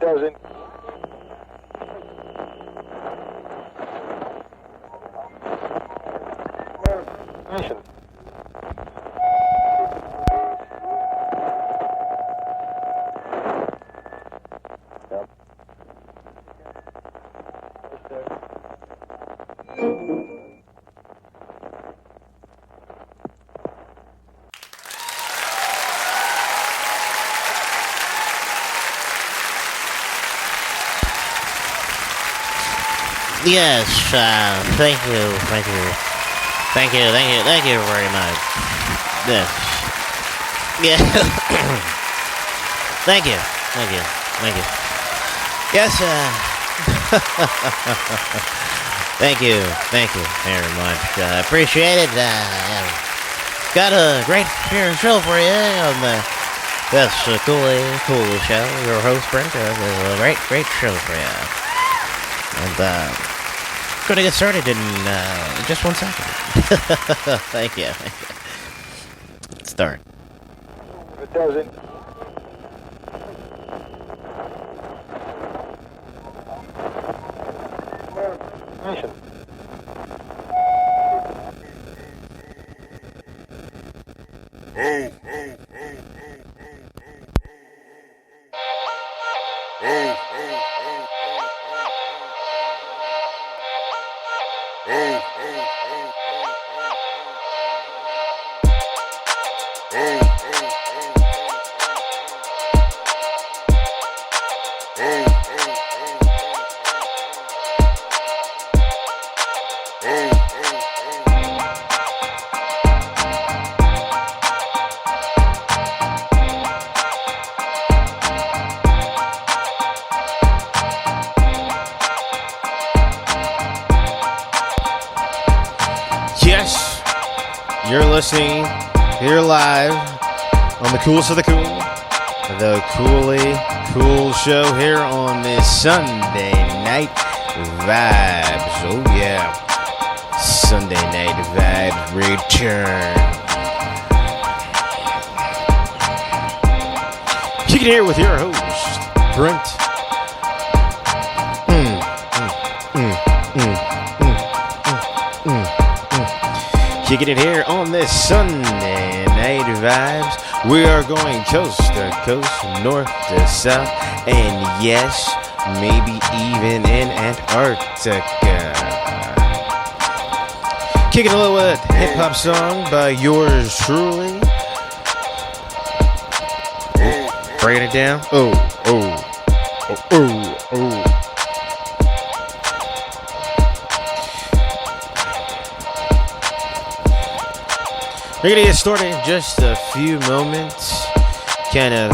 doesn't. Mission. Yep. Yes, thank you very much. Yes. Yeah. Thank you. Yes, thank you very much. Appreciate it. Got a great show for you on the Koolykool show. Your host, Brent, a great show for you. And, gonna get started in just 1 second. Thank you. Let's start. It doesn't. Mission. Yes, you're listening here live on the coolest of the cool, the Koolykool show here on this Sunday night vibes. Oh yeah, Sunday night vibes return. Kicking here with your host, Brent. Kicking it here on this Sunday night vibes. We are going coast to coast, north to south, and yes, maybe even in Antarctica. Kicking a little hip-hop song by yours truly. Breaking it down. Oh. We're going to get started in just a few moments. Kind of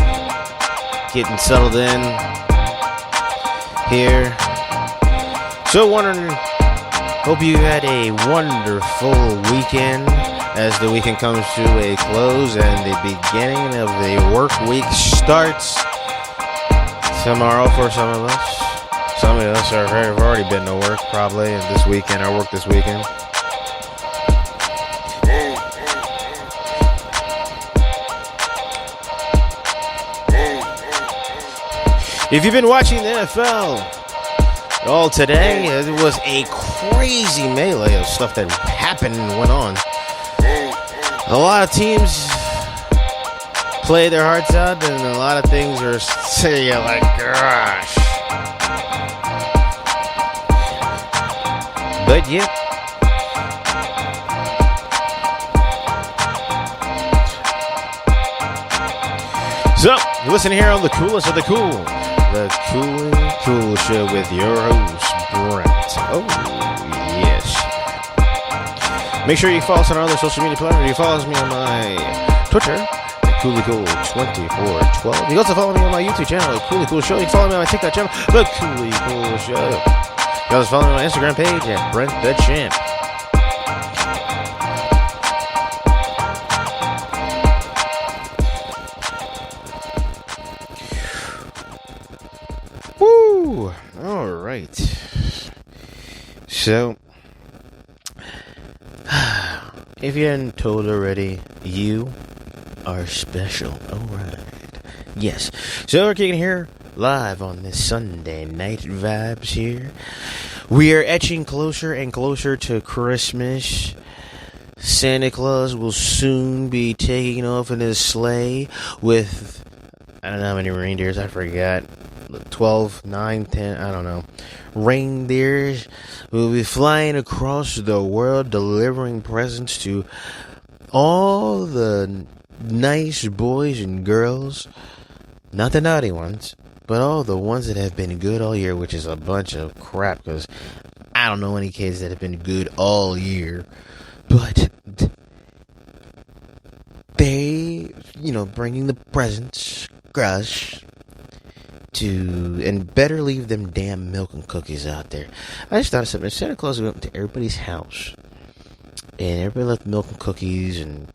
getting settled in here. So hope you had a wonderful weekend as the weekend comes to a close and the beginning of the work week starts tomorrow for some of us. Some of us have already been to work probably this weekend or work this weekend. If you've been watching the NFL all today, it was a crazy melee of stuff that happened and went on. A lot of teams play their hearts out, and a lot of things are saying like, gosh. But yeah. So, listen here on the coolest of the cool. The Koolykool show with your host, Brent. Oh, yes. Make sure you follow us on our other social media platforms. You follow me on my Twitter, Koolykool2412. You can also follow me on my YouTube channel, The Koolykool Show. You can follow me on my TikTok channel, The Koolykool Show. You can also follow me on my Instagram page at Brent the Champ. Woo! All right. So, if you hadn't told already, you are special. All right. Yes. So we're kicking here live on this Sunday night vibes here. We are etching closer and closer to Christmas. Santa Claus will soon be taking off in his sleigh with, I don't know how many reindeers, I forgot, 12, 9, 10, I don't know. Reindeers will be flying across the world delivering presents to all the nice boys and girls, not the naughty ones, but all the ones that have been good all year, which is a bunch of crap, because I don't know any kids that have been good all year, but they, bringing the presents, crush, and better leave them damn milk and cookies out there. I just thought of something. If Santa Claus went to everybody's house, and everybody left milk and cookies, and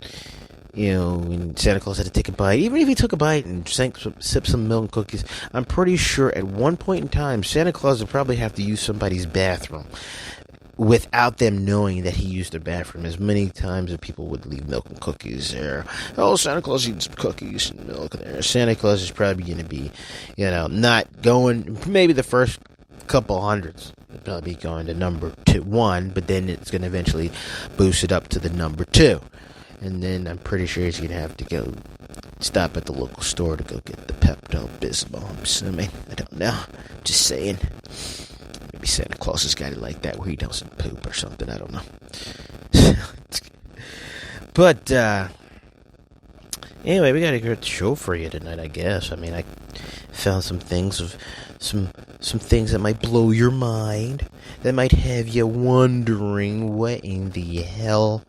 when Santa Claus had to take a bite, even if he took a bite and sipped some milk and cookies, I'm pretty sure at one point in time, Santa Claus would probably have to use somebody's bathroom without them knowing that he used their bathroom, as many times as people would leave milk and cookies there. Oh, Santa Claus eating some cookies and milk there. Santa Claus is probably going to be, not going, maybe the first couple hundreds, probably going to number 1, but then it's going to eventually boost it up to the number 2. And then I'm pretty sure he's going to have to go stop at the local store to go get the Pepto-Bismol, I'm assuming. I don't know. Just saying. Maybe Santa Claus has got it like that where he doesn't poop or something. I don't know. But, anyway, we got a good show for you tonight, I guess. I mean, I found some things some things that might blow your mind, that might have you wondering what in the hell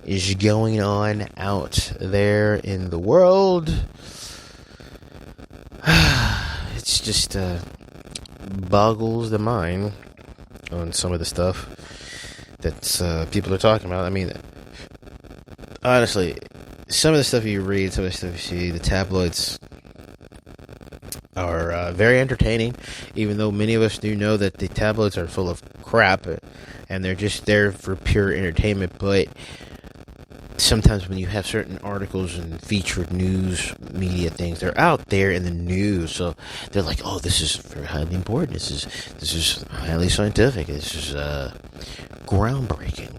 is going on out there in the world. It's just boggles the mind on some of the stuff that people are talking about. I mean, honestly, some of the stuff you read, some of the stuff you see, the tabloids are very entertaining, even though many of us do know that the tabloids are full of crap and they're just there for pure entertainment. But sometimes when you have certain articles and featured news media things, they're out there in the news, so they're like, oh, this is very highly important, this is highly scientific, this is groundbreaking,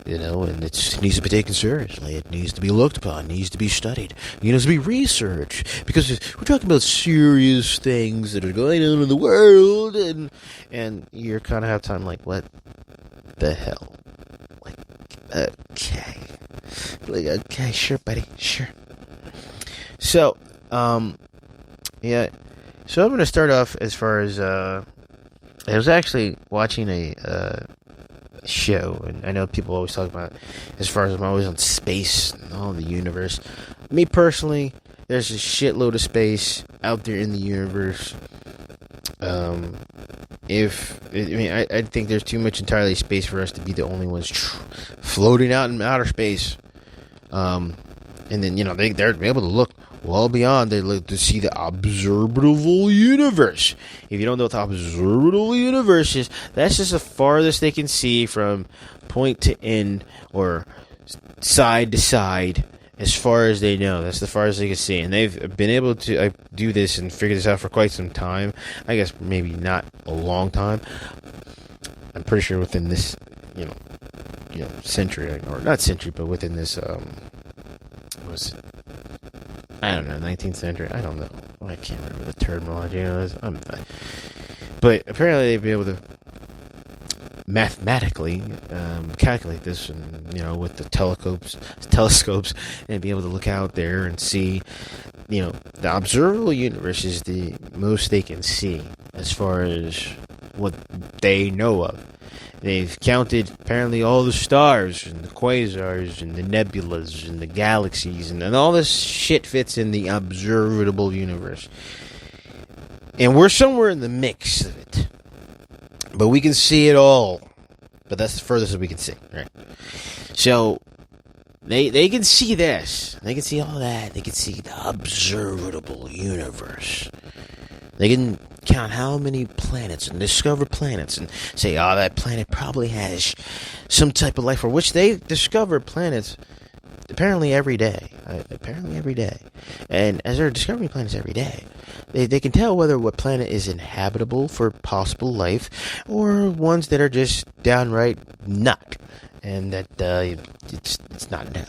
and it needs to be taken seriously, it needs to be looked upon, it needs to be studied, it needs to be researched, because we're talking about serious things that are going on in the world, and you're kind of have time like, what the hell? Like, okay. Like, okay, sure, buddy, sure. So, yeah. So I'm going to start off as far as, I was actually watching a show, and I know people always talk about, as far as I'm always on space and all the universe. Me personally, there's a shitload of space out there in the universe. I think there's too much entirely space for us to be the only ones floating out in outer space. And then, they're able to look well beyond. They look to see the observable universe. If you don't know what the observable universe is, that's just the farthest they can see from point to end or side to side. As far as they know, that's the farthest they can see. And they've been able to do this and figure this out for quite some time. I guess maybe not a long time. I'm pretty sure within this, century, or not century, but within this, was it? I don't know, 19th century. I don't know. I can't remember the terminology. But apparently they've been able to mathematically calculate this, and with the telescopes, and be able to look out there and see, the observable universe is the most they can see as far as what they know of. They've counted apparently all the stars and the quasars and the nebulas and the galaxies, and all this shit fits in the observable universe. And we're somewhere in the mix of it. But we can see it all. But that's the furthest that we can see, right? So, they can see this. They can see all that. They can see the observable universe. They can count how many planets and discover planets and say, oh, that planet probably has some type of life, for which they discover planets apparently every day. And as they're discovering planets every day, They can tell whether what planet is inhabitable for possible life, or ones that are just downright not, and that it's not now.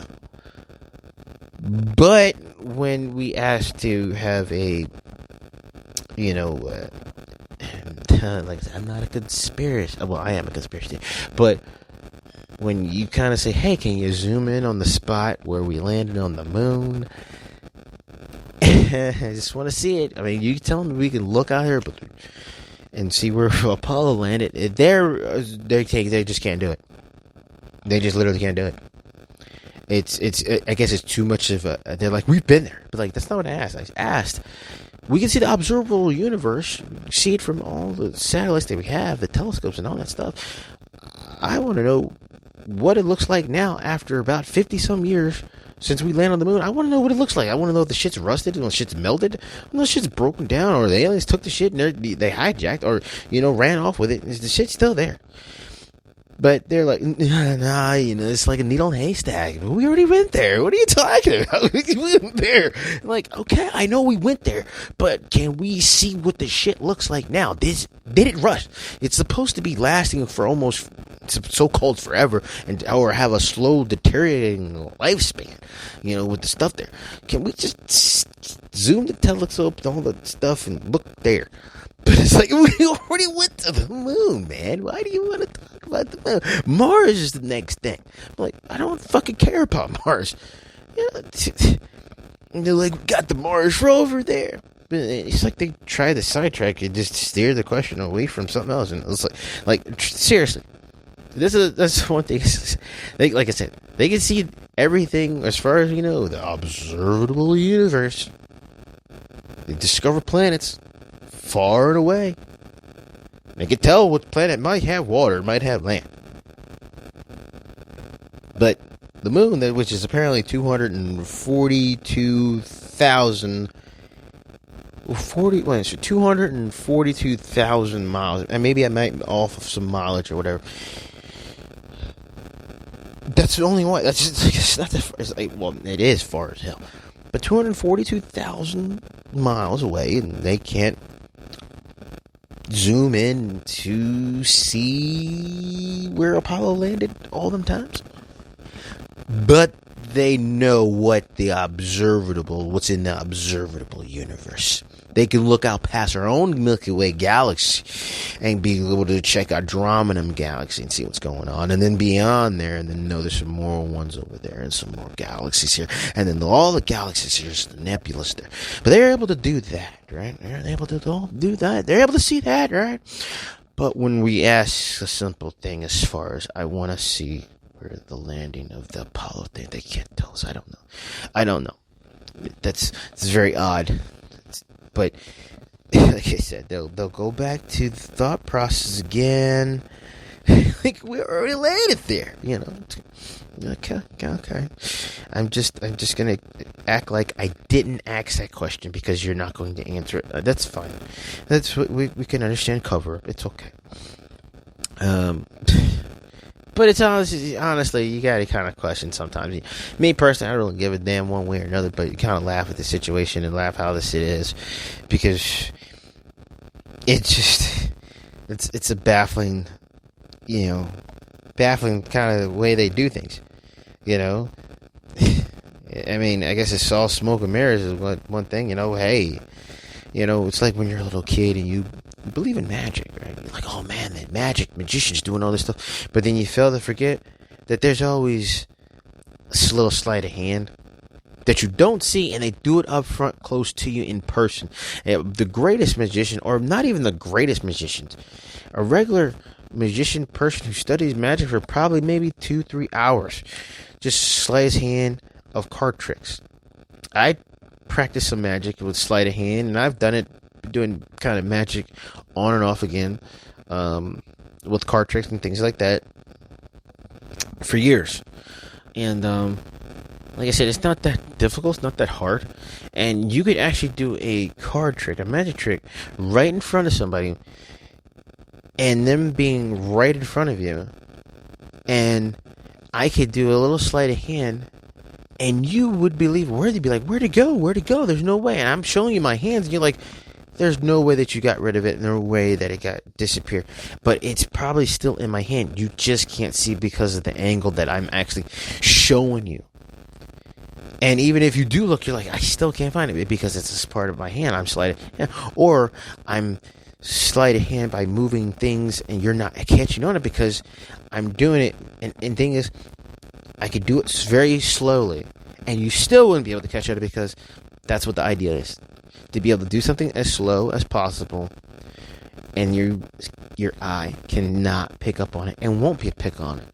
But when we ask to have a, like I said, I'm not a conspiracy. Well, I am a conspiracy, but when you kind of say, "Hey, can you zoom in on the spot where we landed on the moon?" I just want to see it. I mean, you tell me we can look out here and see where Apollo landed. They just can't do it. They just literally can't do it. I guess it's too much of a. They're like, we've been there, but like that's not what I asked. I asked, we can see the observable universe, see it from all the satellites that we have, the telescopes and all that stuff. I want to know what it looks like now after about 50 some years since we landed on the moon. I want to know what it looks like. I want to know if the shit's rusted, and the shit's melted, and the shit's broken down, or the aliens took the shit and they hijacked, or ran off with it. Is the shit still there? But they're like, nah, it's like a needle in a haystack. We already went there. What are you talking about? We went there. I'm like, okay, I know we went there, but can we see what the shit looks like now? Did it rust? It's supposed to be lasting for almost so-called forever, or have a slow deteriorating lifespan, with the stuff there. Can we just zoom the telescope and all the stuff and look there? But it's like, we already went to the moon, man. Why do you want to talk about the moon? Mars is the next thing. I'm like, I don't fucking care about Mars. And they're like, we got the Mars rover there. But it's like they try to sidetrack and just steer the question away from something else. And it's like seriously. That's one thing. Like I said, they can see everything as far as, the observable universe. They discover planets far and away. They can tell what planet might have water, might have land. But the moon, which is apparently 242,000 miles, and maybe I might off of some mileage or whatever. That's the only one. That's just, it's not that far. It's like, well, it is far as hell, but 242,000 miles away, and they can't zoom in to see where Apollo landed all them times. But they know what's in the observable universe. They can look out past our own Milky Way galaxy and be able to check Andromeda galaxy and see what's going on. And then beyond there, and then know there's some more ones over there and some more galaxies here. And then all the galaxies here, the nebulous there. But they're able to do that, right? They're able to do that. They're able to see that, right? But when we ask a simple thing as far as, I want to see where the landing of the Apollo thing, they can't tell us. I don't know. It's very odd. But like I said, they'll go back to the thought process again. Like, we already landed there, Okay. I'm just gonna act like I didn't ask that question because you're not going to answer it. That's fine. That's what we can understand. Cover up. It's okay. But it's honestly, you gotta kind of question sometimes. Me personally, I don't really give a damn one way or another, but you kind of laugh at the situation and laugh how this shit is, because it's a baffling kind of way they do things, I mean, I guess it's all smoke and mirrors is one thing, hey, it's like when you're a little kid and you believe in magic, right? You're like, oh man, that magician's doing all this stuff. But then you fail to forget that there's always a little sleight of hand that you don't see, and they do it up front, close to you in person. The greatest magician, or not even the greatest magicians, a regular magician person who studies magic for probably maybe 2-3 hours, just sleight his hand of card tricks. I practice some magic with sleight of hand, and I've done it, doing kind of magic on and off again, with card tricks and things like that for years. And like I said, it's not that difficult, it's not that hard, and you could actually do a card trick, a magic trick, right in front of somebody, and them being right in front of you, and I could do a little sleight of hand And you would believe, where'd be like, where'd it go? Where'd it go? There's no way. And I'm showing you my hands, and you're like, there's no way that you got rid of it. No way that it got disappeared. But it's probably still in my hand. You just can't see because of the angle that I'm actually showing you. And even if you do look, you're like, I still can't find it because it's a part of my hand. I'm sleight of hand. Or I'm sleight of hand by moving things and you're not catching on it because I'm doing it. And thing is, I could do it very slowly and you still wouldn't be able to catch on it because that's what the idea is. To be able to do something as slow as possible and your eye cannot pick up on it and won't pick on it.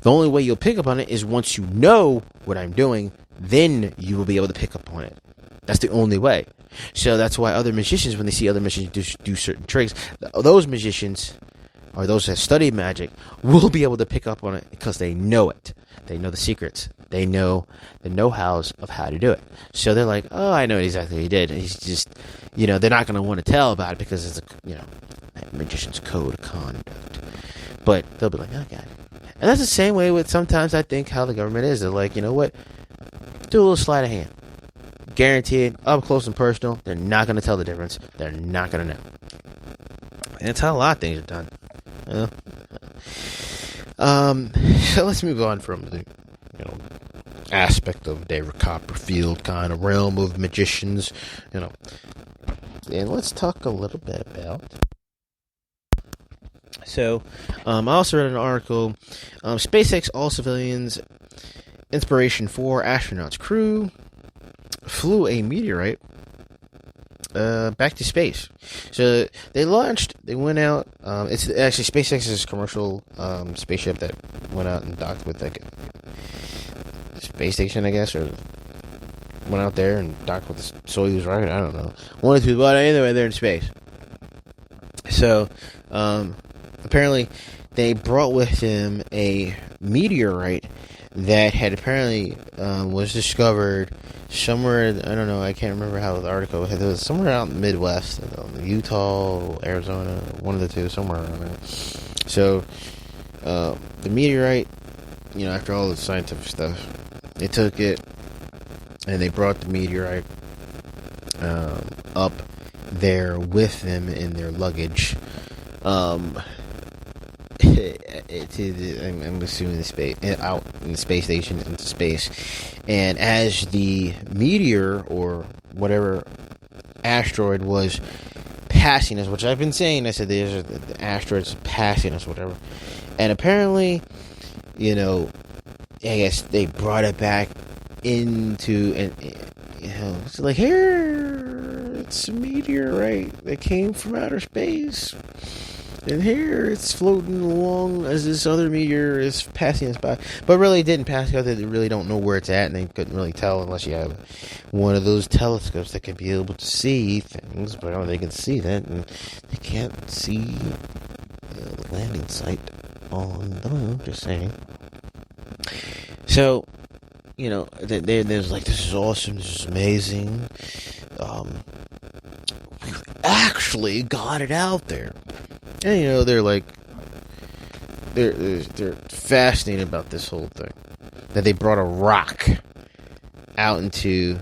The only way you'll pick up on it is once you know what I'm doing, then you will be able to pick up on it. That's the only way. So that's why other magicians, when they see other magicians do certain tricks, those magicians, or those that study magic, will be able to pick up on it because they know it. They know the secrets. They know the know-hows of how to do it. So they're like, oh, I know exactly what he did. He's just, they're not going to want to tell about it because it's a magician's code of conduct. But they'll be like, oh, got it. And that's the same way with sometimes I think how the government is. They're like, you know what? Do a little sleight of hand. Guaranteed, up close and personal. They're not going to tell the difference. They're not going to know. And that's how a lot of things are done. So let's move on from the aspect of David Copperfield kind of realm of magicians, and let's talk a little bit about. So, I also read an article, SpaceX all civilians, inspiration for astronauts crew, flew a meteorite back to space. So they went out, it's actually SpaceX's commercial spaceship that went out and docked with like a space station, I guess, or went out there and docked with the Soyuz rocket, I don't know. One or two, but anyway, they're in space. So, apparently they brought with them a meteorite that had apparently was discovered somewhere, I don't know, I can't remember how the article was. It was somewhere out in the Midwest, Utah, Arizona, one of the two, somewhere around there. So, the meteorite, after all the scientific stuff, they took it and they brought the meteorite up there with them in their luggage. I'm assuming the space out in the space station into space, and as the meteor or whatever asteroid was passing us, which I've been saying, I said there's the asteroids passing us, whatever, and apparently, I guess they brought it back into, and it's like, here, it's a meteorite that came from outer space. And here it's floating along as this other meteor is passing us by. But really it didn't pass because they really don't know where it's at, and they couldn't really tell unless you have one of those telescopes that can be able to see things. But they can see that, and they can't see the landing site on the moon, just saying. So, there's like, this is awesome, this is amazing. We've actually got it out there. And, they're like, they're fascinated about this whole thing. That they brought a rock out into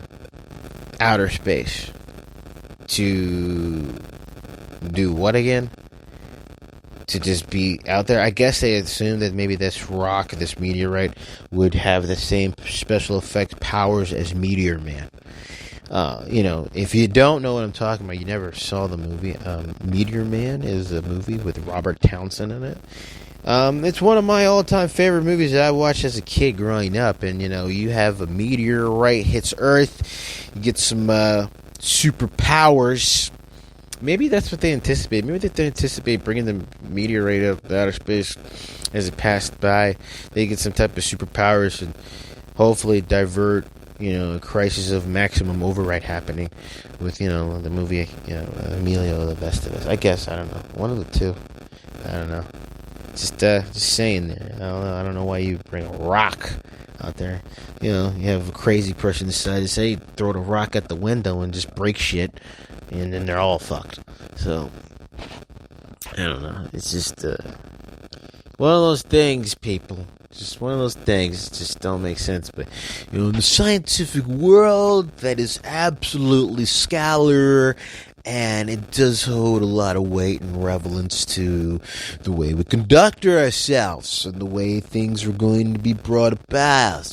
outer space to do what again? To just be out there. I guess they assumed that maybe this rock, this meteorite, would have the same special effect powers as Meteor Man. If you don't know what I'm talking about, you never saw the movie. Meteor Man is a movie with Robert Townsend in it. It's one of my all-time favorite movies that I watched as a kid growing up. And, you have a meteorite hits Earth, you get some superpowers. Maybe that's what they anticipate. Maybe they anticipate bringing the meteorite up out of space as it passed by. They get some type of superpowers and hopefully divert a crisis of maximum override happening with, the movie, Emilio, the best of us. I guess, I don't know. One of the two. I don't know. Just saying there. I don't know why you bring a rock out there. You have a crazy person decide to say, throw the rock at the window and just break shit, and then they're all fucked. So, I don't know. It's just, one of those things, people. Just one of those things just don't make sense. But, in the scientific world, that is absolutely scholar, and it does hold a lot of weight and relevance to the way we conduct ourselves and the way things are going to be brought about.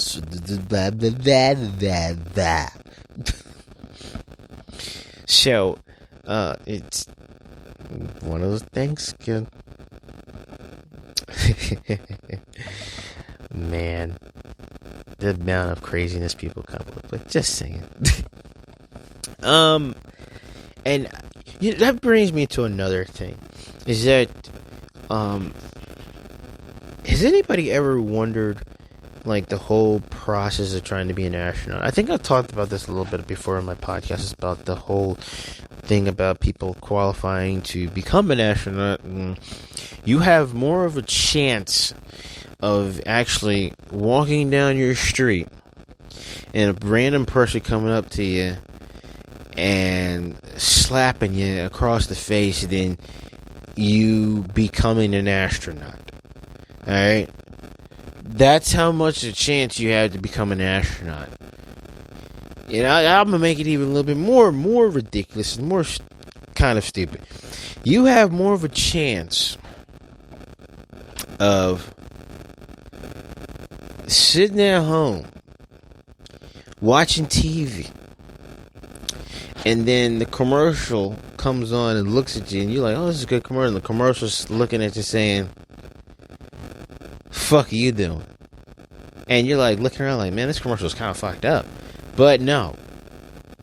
So, it's one of those things, kid. Man, the amount of craziness people come up with. Just saying. And that brings me to another thing. Is that, has anybody ever wondered, like, the whole process of trying to be an astronaut? I think I've talked about this a little bit before in my podcast. It's about the whole thing about people qualifying to become an astronaut. And you have more of a chance of actually walking down your street and a random person coming up to you and slapping you across the face than you becoming an astronaut. Alright? That's how much a chance you have to become an astronaut. And I'm going to make it even a little bit more ridiculous and more kind of stupid. You have more of a chance of sitting at home watching TV, and then the commercial comes on and looks at you, and you're like, oh, this is a good commercial. And the commercial's looking at you saying, fuck are you doing? And you're like looking around like, man, this commercial's kind of fucked up. But no,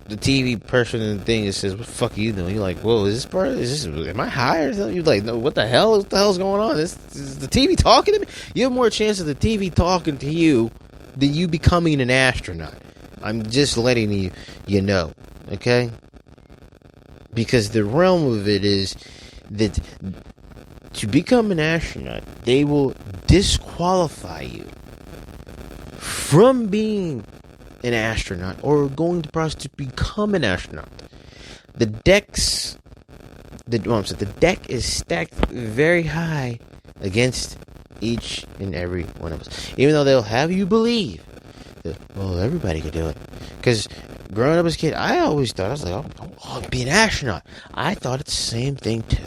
the TV person and the thing that says, what the fuck are you doing? You're like, whoa, am I high or something? You're like, no, what the hell's going on? Is the TV talking to me? You have more chance of the TV talking to you than you becoming an astronaut. I'm just letting you know, okay? Because the realm of it is that to become an astronaut, they will disqualify you from being an astronaut or going to process to become an astronaut. The deck is stacked very high against each and every one of us. Even though they'll have you believe that, well, everybody can do it. Because growing up as a kid, I always thought, I was like, I'll be an astronaut. I thought it's the same thing too.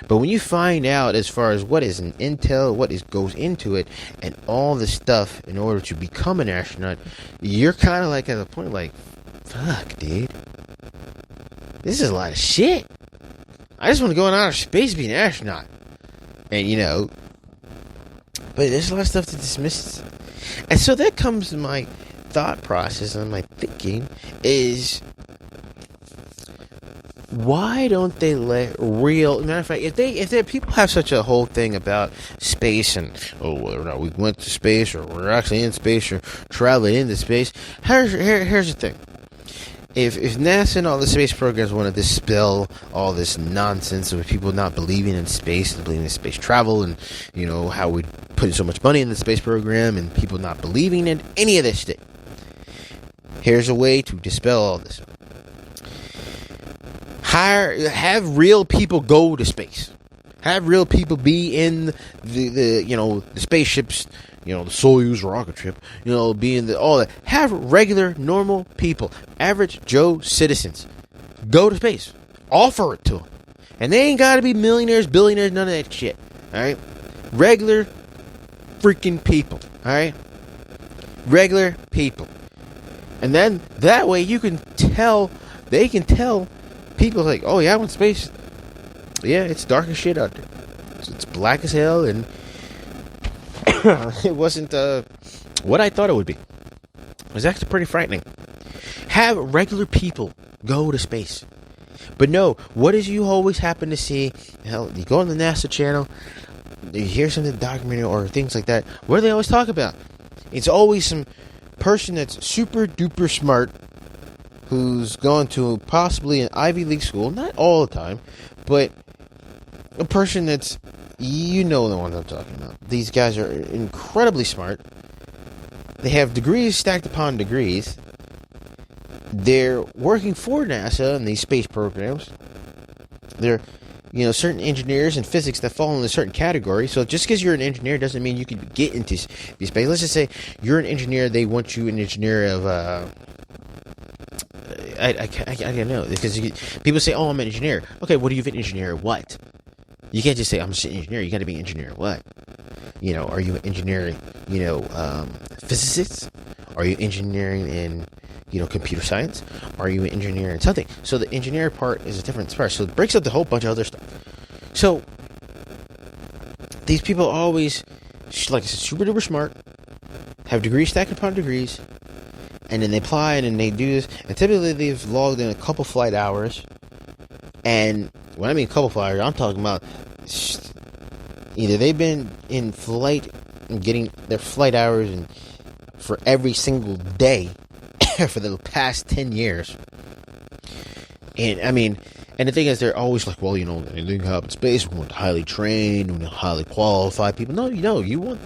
But when you find out as far as what is an intel, goes into it, and all the stuff in order to become an astronaut, you're kind of like at a point like, fuck, dude. This is a lot of shit. I just want to go in outer space and be an astronaut. And, but there's a lot of stuff to dismiss. And so that comes to my thought process and my thinking is, why don't they let matter of fact, if people have such a whole thing about space and, whether or not we went to space or we're actually in space or traveling into space, here's the thing. If NASA and all the space programs want to dispel all this nonsense of people not believing in space and believing in space travel and, how we put so much money in the space program and people not believing in any of this shit, here's a way to dispel all this. Have real people go to space. Have real people be in the spaceships, the Soyuz rocket ship, be in all that. Have regular, normal people, average Joe citizens, go to space. Offer it to them. And they ain't got to be millionaires, billionaires, none of that shit. Alright? Regular freaking people. Alright? Regular people. And then, that way they can tell people like, oh yeah, I went to space. Yeah, it's dark as shit out there. It's black as hell, and it wasn't what I thought it would be. It was actually pretty frightening. Have regular people go to space. But no, what is you always happen to see? Hell, you go on the NASA channel, you hear something documentary or things like that. What do they always talk about? It's always some person that's super duper smart, who's gone to possibly an Ivy League school, not all the time, but a person that's, the one I'm talking about. These guys are incredibly smart. They have degrees stacked upon degrees. They're working for NASA and these space programs. They're certain engineers and physics that fall in a certain category. So just because you're an engineer doesn't mean you can get into the space. Let's just say you're an engineer. They want you an engineer of, I don't know. Because people say, oh, I'm an engineer. Okay, what do you an engineer of what? You can't just say, I'm just an engineer. You got to be an engineer of what? Are you an engineering, physicist? Are you engineering in, computer science? Are you an engineer in something? So the engineer part is a different part. So it breaks up the whole bunch of other stuff. So these people always, like I said, super duper smart, have degrees stacked upon degrees, and then they apply and then they do this. And typically they've logged in a couple flight hours. And when I mean couple flight hours, I'm talking about either they've been in flight and getting their flight hours and for every single day for the past 10 years. And I mean, and the thing is, they're always like, well, anything happens in space, we want highly trained, we want highly qualified people. No, you want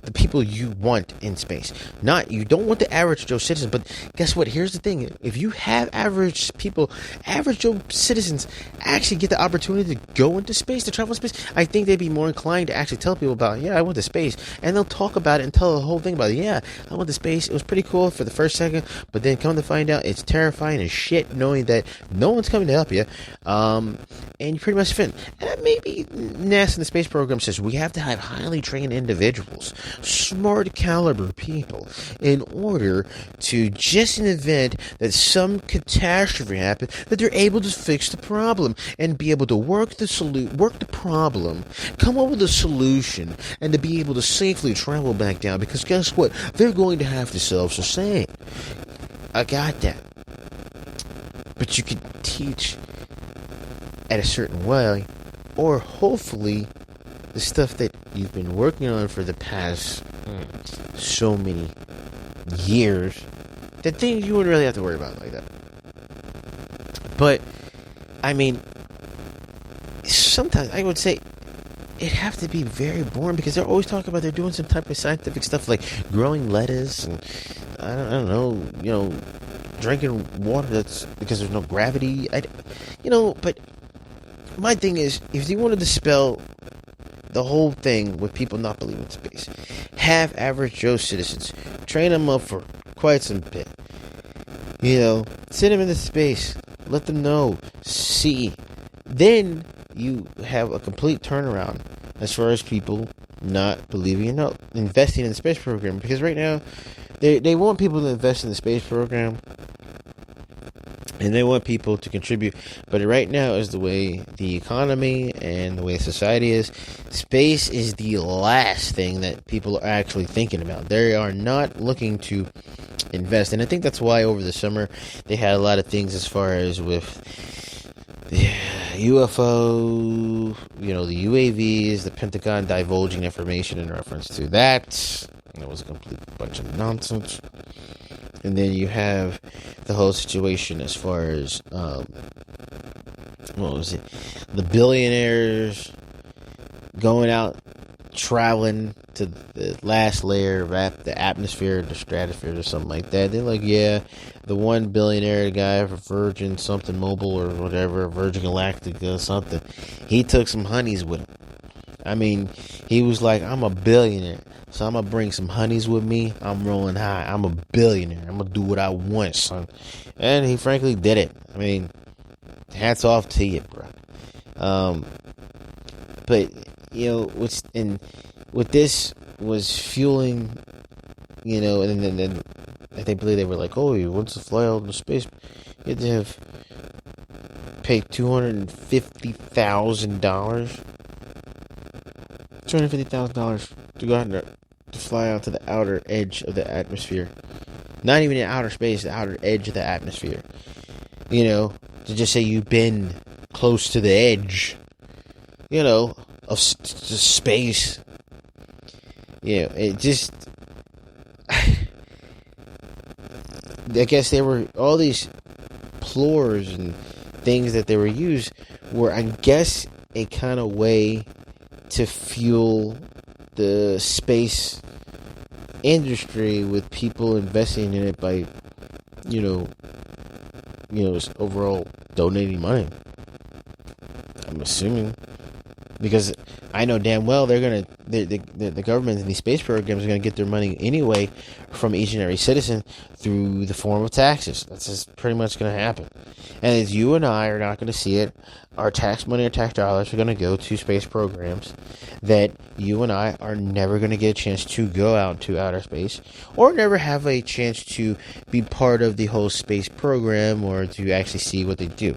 the people you want in space. You don't want the average Joe citizen. But guess what? Here's the thing. If you have average people, average Joe citizens actually get the opportunity to go into space, to travel in space, I think they'd be more inclined to actually tell people about, I went to space. And they'll talk about it and tell the whole thing about it. Yeah, I went to space. It was pretty cool for the first second. But then come to find out, it's terrifying as shit knowing that no one's coming to help you. And you pretty much fit. And maybe NASA and the space program says we have to have highly trained individuals, smart caliber people, in order to, just in the event that some catastrophe happens, that they're able to fix the problem and be able to work the problem, come up with a solution, and to be able to safely travel back down. Because guess what? They're going to have to self-sustain. I got that. But you can teach at a certain way, or hopefully the stuff that you've been working on for the past so many years, that things you wouldn't really have to worry about like that. But I mean, sometimes I would say it'd have to be very boring, because they're always talking about they're doing some type of scientific stuff like growing lettuce and I don't know, drinking water that's because there's no gravity. But my thing is, if you want to dispel the whole thing with people not believing in space, have average Joe citizens, train them up for quite some bit. Send them into space, let them know, see. Then you have a complete turnaround as far as people not believing or not investing in the space program. Because right now, they want people to invest in the space program, and they want people to contribute. But right now, is the way the economy and the way society is, space is the last thing that people are actually thinking about. They are not looking to invest. And I think that's why over the summer, they had a lot of things as far as with the UFO, the UAVs, the Pentagon divulging information in reference to that. It was a complete bunch of nonsense. And then you have the whole situation as far as, the billionaires going out, traveling to the last layer of the atmosphere, the stratosphere, or something like that. They're like, yeah, the one billionaire guy for Virgin something Mobile or whatever, Virgin Galactica something, he took some honeys with him. I mean, he was like, I'm a billionaire, so I'm going to bring some honeys with me. I'm rolling high. I'm a billionaire. I'm going to do what I want, son. And he frankly did it. I mean, hats off to you, bro. But, what this was fueling, and then I think they were like, oh, you want to fly out into space, you had to have paid $250,000. $250,000 to go out there, to fly out to the outer edge of the atmosphere. Not even in outer space, the outer edge of the atmosphere. To just say you've been close to the edge, of space. It just, I guess there were all these plures and things that they were used were, I guess, a kind of way to fuel the space industry, with people investing in it by, just overall donating money. I'm assuming, because I know damn well the government and these space programs are gonna get their money anyway from each and every citizen through the form of taxes. That's just pretty much gonna happen. And as you and I are not gonna see it, our tax money, our tax dollars are gonna go to space programs that you and I are never gonna get a chance to go out to outer space, or never have a chance to be part of the whole space program or to actually see what they do.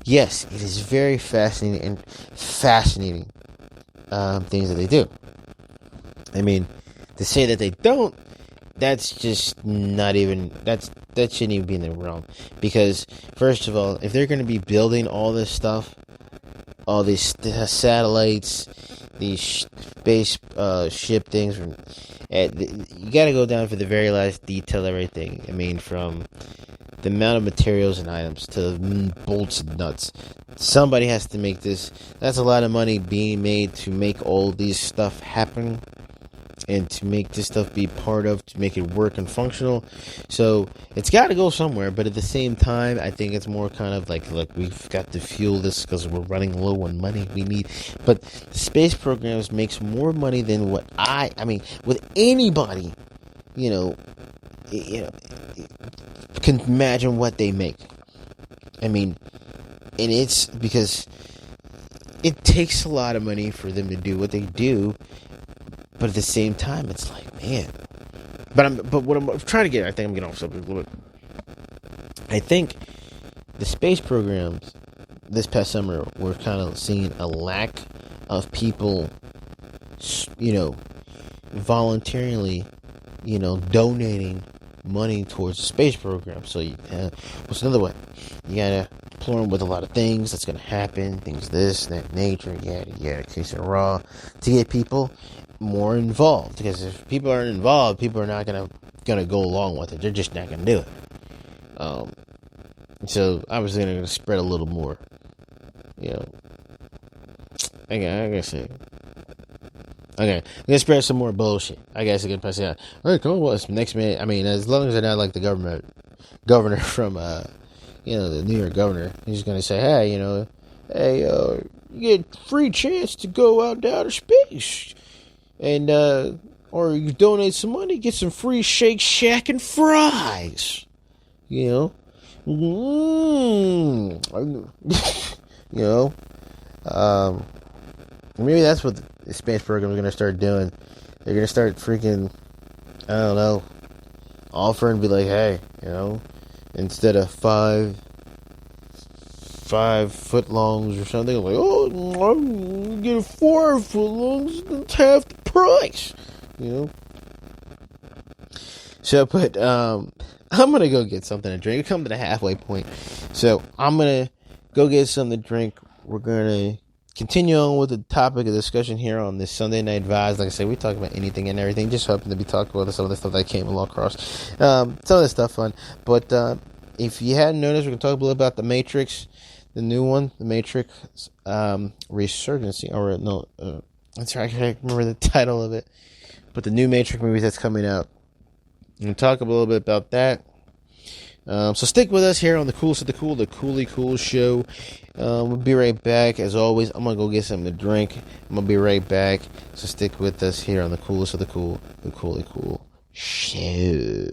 Yes, it is very fascinating things that they do. I mean, to say that they don't, that's just not even, that shouldn't even be in the realm. Because, first of all, if they're going to be building all this stuff, all these satellites, these space ship things, you got to go down for the very last detail, everything. I mean, from the amount of materials and items to bolts and nuts. Somebody has to make this. That's a lot of money being made to make all these stuff happen, and to make this stuff be part of, to make it work and functional. So it's got to go somewhere, but at the same time, I think it's more kind of like, look, we've got to fuel this because we're running low on money. We need, but the space programs makes more money than what I mean, with anybody, can imagine what they make. I mean, and it's because it takes a lot of money for them to do what they do, but at the same time, it's like, man. But what I'm trying to get, I think I'm getting off subject a little bit. I think the space programs this past summer, we're kind of seeing a lack of people, voluntarily, donating money towards the space program. So what's another way? You gotta plumb them with a lot of things that's gonna happen, things this, that nature, yada, case and raw, to get people more involved. Because if people aren't involved, people are not gonna go along with it. They're just not gonna do it. So I was gonna spread a little more. I guess it. Okay, let's spread some more bullshit. I guess I can pass it out. All right, come on, what's next man? I mean, as long as they're not like the governor from, the New York governor, he's gonna say, hey, you get free chance to go out to outer space, and or you donate some money, get some free Shake Shack and fries, maybe that's what the space program is going to start doing. They're going to start freaking, I don't know, offering to be like, hey, instead of 5 foot longs or something, like, oh, I'm get 4 foot longs, it's half the price, So, but, I'm going to go get something to drink. We come to the halfway point. So, I'm going to go get something to drink. We're going to continue on with the topic of discussion here on this Sunday Night Vibes. Like I said, we talk about anything and everything. Just happened to be talking about some of the stuff that I came along across. Some of the stuff fun. But if you hadn't noticed, we're going to talk a little about The Matrix, the new one, The Matrix Resurgency. Or no, I'm sorry, I can't remember the title of it. But the new Matrix movie that's coming out. I'm going to talk a little bit about that. So stick with us here on the Coolest of the Cool, the Koolykool show. We'll be right back. As always, I'm going to go get something to drink. I'm going to be right back. So stick with us here on the Coolest of the Cool, the Koolykool show.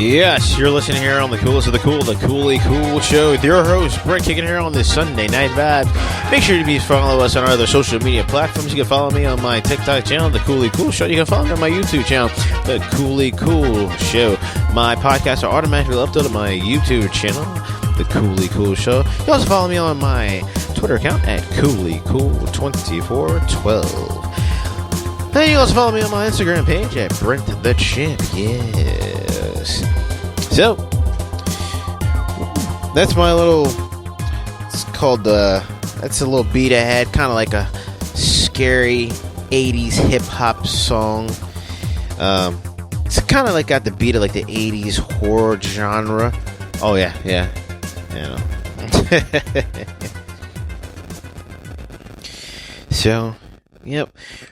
Yes, you're listening here on the coolest of the cool, the Koolykool Show with your host, Brent, kicking here on this Sunday Night Vibe. Make sure to follow us on our other social media platforms. You can follow me on my TikTok channel, the Koolykool Show. You can follow me on my YouTube channel, the Koolykool Show. My podcasts are automatically uploaded to my YouTube channel, the Koolykool Show. You can also follow me on my Twitter account at Koolykool2412. And you can also follow me on my Instagram page at Brent the Champ. Yes. So, that's my little, it's called, that's a little beat I had, kind of like a scary 80s hip-hop song. It's kind of like got the beat of like the 80s horror genre. Oh, yeah. So, yep.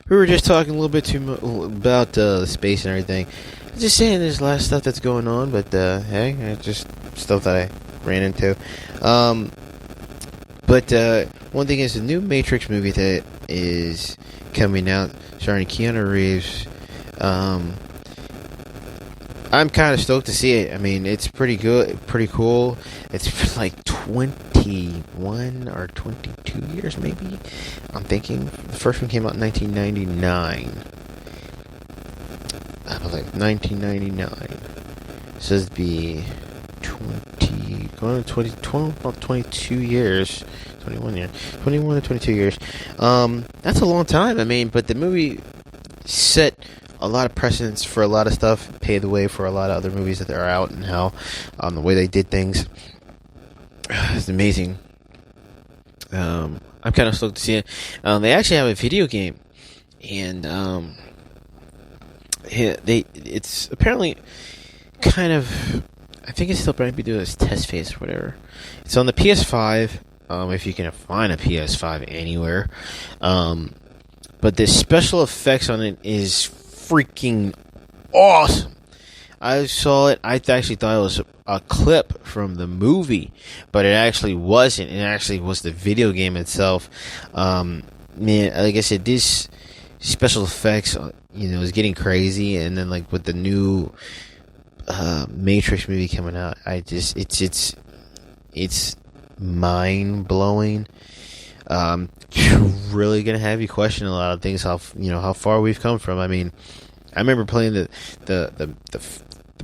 We were just talking a little bit about space and everything. Just saying there's a lot of stuff that's going on, but hey, it's just stuff that I ran into. But one thing is the new Matrix movie that is coming out, starring Keanu Reeves. I'm kind of stoked to see it. I mean, it's pretty good, pretty cool. It's like 21 or 22 years, maybe. I'm thinking the first one came out in 1999. I believe 1999. It says to be 22 years. 21 years. 21 to 22 years. That's a long time. I mean, but the movie set a lot of precedents for a lot of stuff, paved the way for a lot of other movies that are out, and how the way they did things. It's amazing. I'm kind of stoked to see it. They actually have a video game, and it's apparently kind of, I think it's still probably be doing this test phase or whatever. It's on the PS5, if you can find a PS5 anywhere. But the special effects on it is freaking awesome. I saw it. I actually thought it was a clip from the movie, but it actually wasn't. It actually was the video game itself. Man, like I said, this special effects, is getting crazy. And then, like with the new Matrix movie coming out, it's mind blowing. Really gonna have you question a lot of things. How far we've come from. I mean, I remember playing the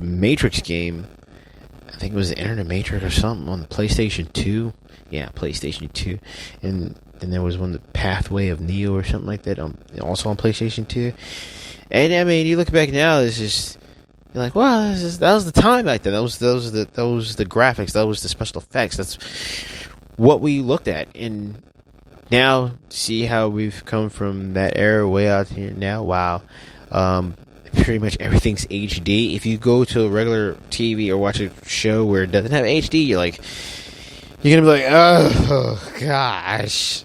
Matrix game. I think it was the Internet Matrix or something on the PlayStation 2. Yeah, PlayStation 2. And then there was one, the Pathway of Neo or something like that, also on PlayStation 2. And I mean, you look back now, it's just, you're like, wow, that was the time back then. That was the graphics. That was the special effects. That's what we looked at. And now, see how we've come from that era way out here now. Wow. Pretty much everything's HD. If you go to a regular TV or watch a show where it doesn't have HD, you're gonna be like, oh gosh,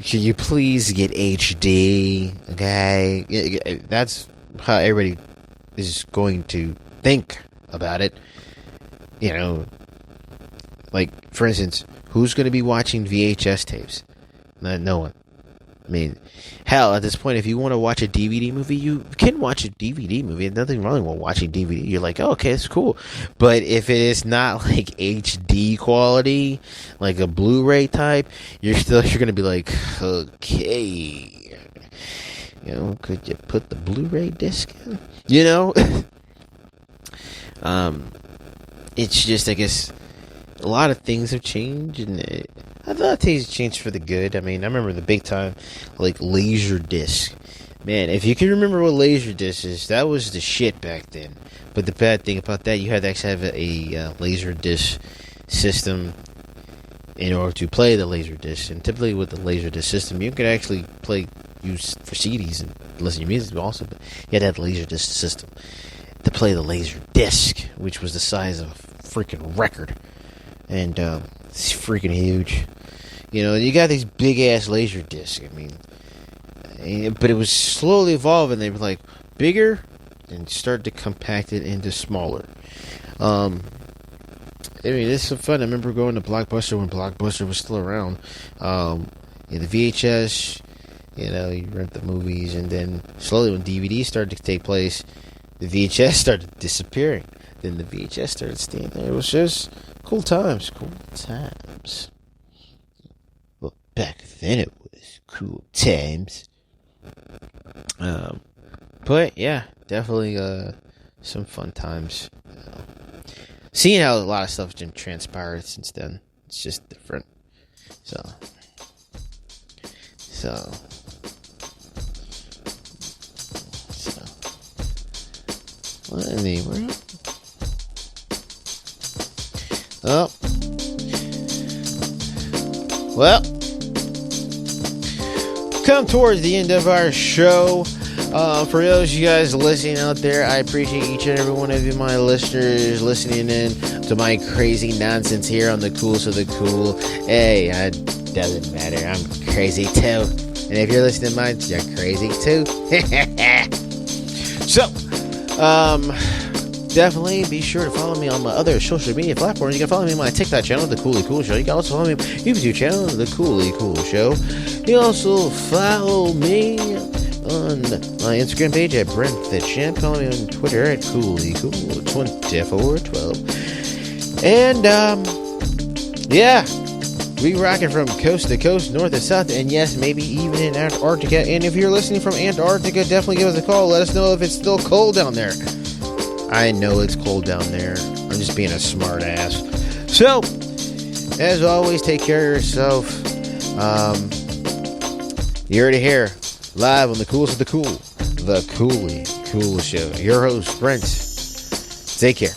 can you please get HD? Okay, that's how everybody is going to think about it. Like for instance, who's going to be watching VHS tapes? No one. I mean, hell, at this point, if you want to watch a DVD movie, you can watch a DVD movie. There's nothing wrong with watching DVD. You're like, oh, okay, it's cool. But if it is not like HD quality, like a Blu-ray type, you're going to be like, okay, could you put the Blu-ray disc in? It's just, I guess, a lot of things have changed, and I thought things changed for the good. I mean, I remember the big time, like, Laserdisc. Man, if you can remember what Laserdisc is, that was the shit back then. But the bad thing about that, you had to actually have a Laserdisc system in order to play the Laserdisc. And typically with the Laserdisc system, you could actually use for CDs and listen to music also, but you had to have the Laserdisc system to play the Laserdisc, which was the size of a freaking record. And it's freaking huge. You got these big ass laser discs. I mean, but it was slowly evolving. They were like bigger and started to compact it into smaller. I mean, it's so fun. I remember going to Blockbuster when Blockbuster was still around. The VHS, you rent the movies, and then slowly when DVD started to take place, the VHS started disappearing. then the VHS started staying there. It was just cool times. Well, back then it was cool times. But yeah, definitely some fun times. Seeing how a lot of stuff has transpired since then, it's just different. So what in the world? Oh, well, come towards the end of our show. For those of you guys listening out there, I appreciate each and every one of you, my listeners, listening in to my crazy nonsense here on the Cool So the Cool. Hey, it doesn't matter. I'm crazy too. And if you're listening to mine, you're crazy too. So, definitely be sure to follow me on my other social media platforms. You can follow me on my TikTok channel, The Koolykool Show. You can also follow me on my YouTube channel, The Koolykool Show. You can also follow me on my Instagram page at Brent the Champ. Follow me on Twitter at Koolykool2412. And, yeah. We rocking from coast to coast, north to south, and yes, maybe even in Antarctica. And if you're listening from Antarctica, definitely give us a call. Let us know if it's still cold down there. I know it's cold down there. I'm just being a smart ass. So, as always, take care of yourself. You heard it here, live on the Coolest of the Cool, the Koolykool Show. Your host, Brent. Take care.